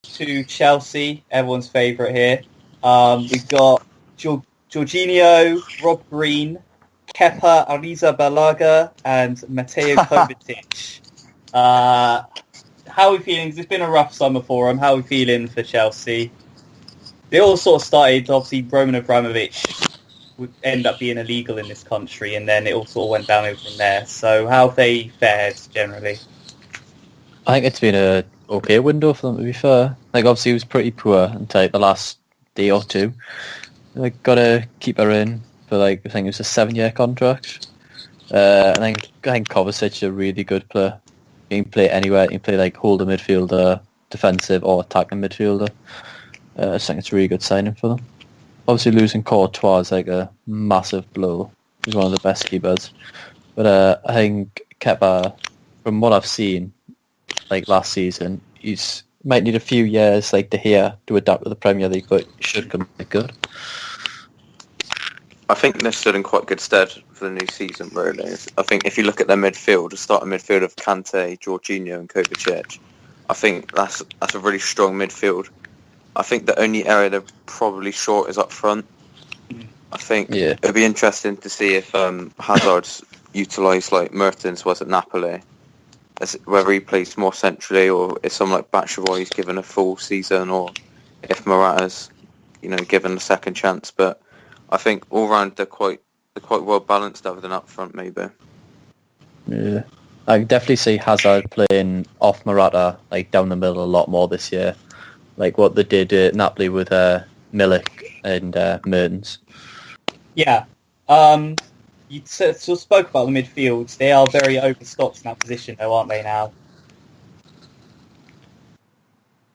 to Chelsea, everyone's favourite here. We've got Jorginho, Rob Green, Kepa, Arrizabalaga, and Mateo Kovacic. How are we feeling? It's been a rough summer for them. How are we feeling for Chelsea? They all sort of started, obviously, Roman Abramovich would end up being illegal in this country, and then it all sort of went downhill from there. So how have they fared, generally? I think it's been a okay window for them, to be fair. Like, obviously, it was pretty poor until the last day or two. Like, got to keep her in for, I think it was a 7-year contract. I think Kovacic is a really good player. You can play anywhere. You can play holder midfielder, defensive or attacking midfielder. I think it's a really good signing for them. Obviously losing Courtois is a massive blow. He's one of the best keepers. But I think Kepa, from what I've seen, last season, he's might need a few years to adapt to the Premier League, but he should come back good. I think they're still in quite good stead for the new season, really. I think if you look at their midfield, the starting midfield of Kante, Jorginho and Kovacic, I think that's a really strong midfield. I think the only area they're probably short is up front. I think it'll be interesting to see if Hazard's utilised like Mertens was at Napoli, whether he plays more centrally or if someone like Batshuayi is given a full season, or if Morata's given a second chance. But I think all round they're quite well balanced other than up front, maybe. Yeah, I can definitely see Hazard playing off Morata down the middle a lot more this year, like what they did at Napoli with Milik and Mertens. Yeah, you sort of spoke about the midfields. They are very overstocked in that position, though, aren't they now?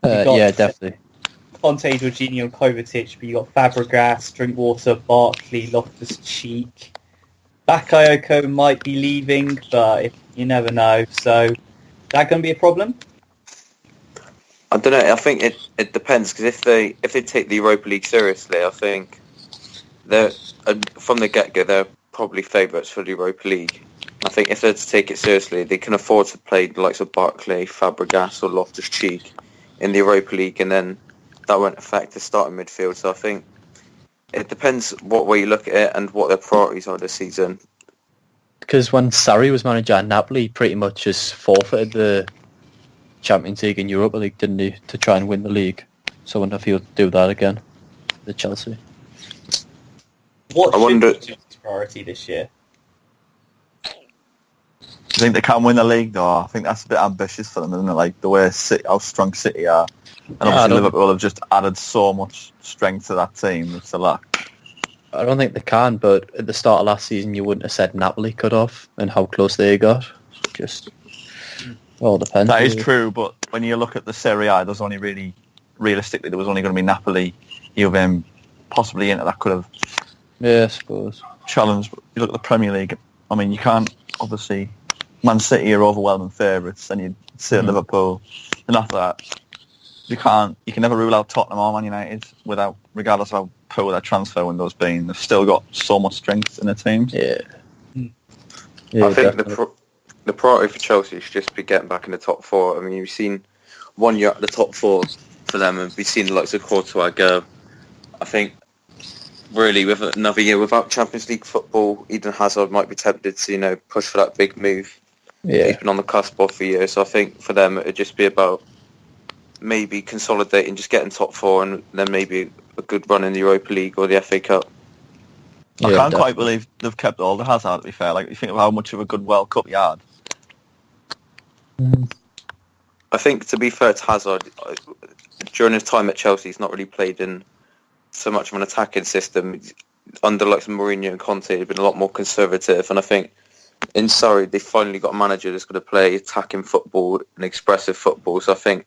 Yeah, definitely. Conte, Jorginho, and Kovacic, but you got Fabregas, Drinkwater, Barkley, Loftus-Cheek. Bakayoko might be leaving, but you never know. So, is that going to be a problem? I don't know. I think it depends, because if they take the Europa League seriously, I think they're from the get-go they're probably favourites for the Europa League. I think if they're to take it seriously, they can afford to play the likes of Barkley, Fabregas, or Loftus-Cheek in the Europa League, and then that won't affect the starting midfield. So I think it depends what way you look at it and what their priorities are this season. Because when Sarri was manager at Napoli, he pretty much just forfeited the Champions League and Europa League, didn't he, to try and win the league? So I wonder if he'll do that again with Chelsea. What should be Chelsea's priority this year? I think they can win the league, though. I think that's a bit ambitious for them, isn't it? Like the way how strong City are. And obviously Liverpool have just added so much strength to that team. It's a lack. I don't think they can, but at the start of last season you wouldn't have said Napoli could have, and how close they got. Just all depends. That is true, but when you look at the Serie A, there's only realistically, there was only going to be Napoli, Juve, possibly Inter that could have I suppose challenged. But you look at the Premier League, I mean, you can't, obviously, Man City are overwhelming favourites, and you'd say Liverpool, and after that, you can never rule out Tottenham or Man United regardless of how poor their transfer window's been. They've still got so much strength in the team. Yeah, I think the priority for Chelsea should just be getting back in the top four. I mean, you've seen 1 year at the top four for them, and we've seen the likes of Courtois go. I think, really, with another year without Champions League football, Eden Hazard might be tempted to, push for that big move. Yeah. He's been on the cusp of for years, so I think for them it'd just be about maybe consolidating, just getting top four, and then maybe a good run in the Europa League or the FA Cup. I can't quite believe they've kept all the Hazard, to be fair. Like, you think of how much of a good World Cup he had. I think, to be fair to Hazard, during his time at Chelsea, he's not really played in so much of an attacking system. Under like Mourinho and Conte, they've been a lot more conservative, and I think in Surrey they finally got a manager that's going to play attacking football and expressive football. So I think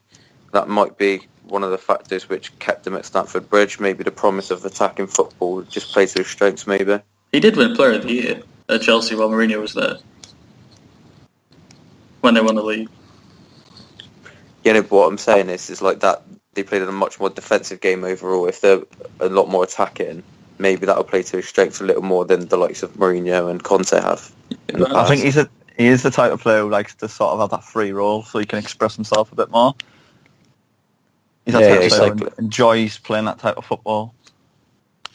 that might be one of the factors which kept him at Stamford Bridge. Maybe the promise of attacking football just plays to his strengths, maybe. He did win Player of the Year at Chelsea while Mourinho was there, when they won the league. Yeah, no, but what I'm saying is like that they played in a much more defensive game overall. If they're a lot more attacking, maybe that'll play to his strengths a little more than the likes of Mourinho and Conte have. I think he is the type of player who likes to sort of have that free role so he can express himself a bit more. He's that Yeah, type of it's player like- who enjoys playing that type of football.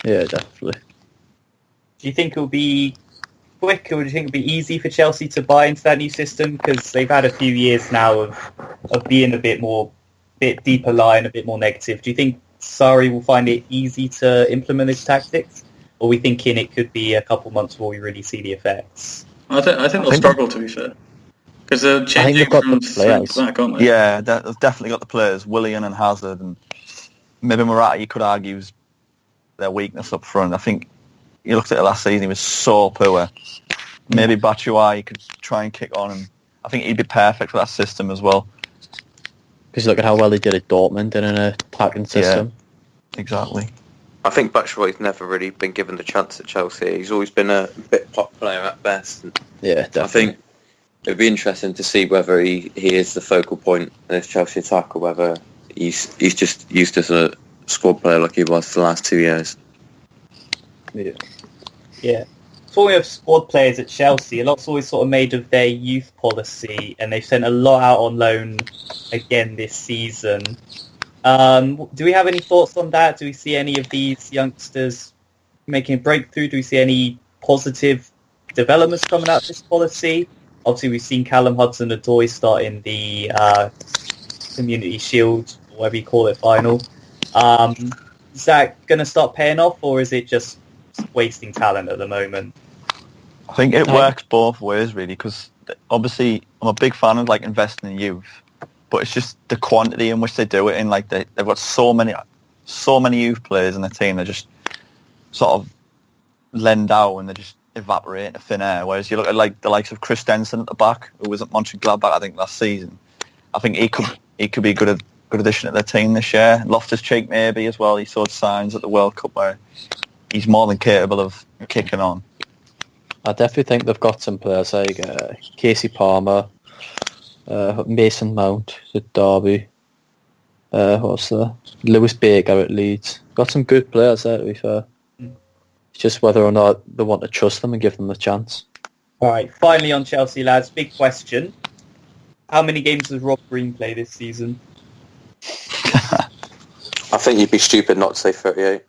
Yeah, definitely. Do you think it'll be quick, or do you think it'll be easy for Chelsea to buy into that new system? Because they've had a few years now of being a bit deeper line, a bit more negative. Do you think Sarri will find it easy to implement his tactics? Or are we thinking it could be a couple months before we really see the effects? I think they'll struggle, to be fair. Because they're changing they've got from the players. centre back, aren't they? Yeah, they've definitely got the players, Willian and Hazard, and maybe Morata, you could argue, is their weakness up front. I think you looked at it last season, he was so poor. Maybe Batshuayi could try and kick on, and I think he'd be perfect for that system as well. Because look at how well he did at Dortmund in an attacking system. Yeah, exactly. I think Batshuayi's never really been given the chance at Chelsea. He's always been a bit pop player at best. And Yeah, definitely. I think it'd be interesting to see whether he is the focal point in this Chelsea attack, or whether he's just used as a squad player like he was for the last 2 years. Yeah. Yeah. Talking of squad players at Chelsea, a lot's always sort of made of their youth policy, and they've sent a lot out on loan again this season. Do we have any thoughts on that? Do we see any of these youngsters making a breakthrough? Do we see any positive developments coming out of this policy? Obviously, we've seen Callum Hudson-Odoi starting the Community Shield, or whatever you call it, final. Is that going to start paying off, or is it just wasting talent at the moment? I think it works both ways, really, because obviously I'm a big fan of like investing in youth, but it's just the quantity in which they do it in. Like they've got so many youth players in the team that just sort of lend out and they just evaporate into thin air. Whereas you look at like the likes of Christensen at the back, who was at Mönchengladbach I think last season. I think he could be a good addition to their team this year. Loftus-Cheek maybe as well. He showed signs at the World Cup where he's more than capable of kicking on. I definitely think they've got some players like Casey Palmer, Mason Mount at Derby, what's there? Lewis Baker at Leeds. Got some good players there, to be fair. It's just whether or not they want to trust them and give them a chance. All right, finally on Chelsea, lads, big question. How many games does Rob Green play this season? I think you'd be stupid not to say 38.